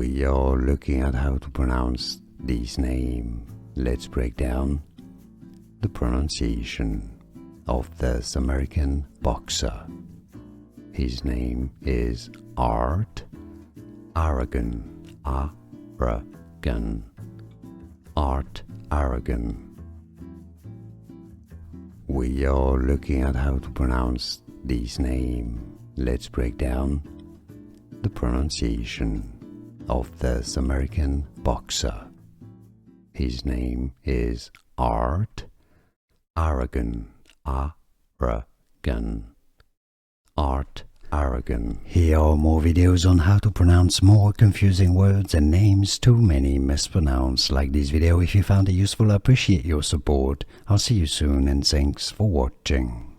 We are looking at how to pronounce this name. Let's break down the pronunciation of this American boxer. His name is Art Aragon. Aragon. Art Aragon. We are looking at how to pronounce this name. Let's break down the pronunciation of this American boxer. His name is Art Aragon. Aragon. Art Aragon. Here are more videos on how to pronounce more confusing words and names too many mispronounced. Like this video if you found it useful. I appreciate your support. I'll see you soon and thanks for watching.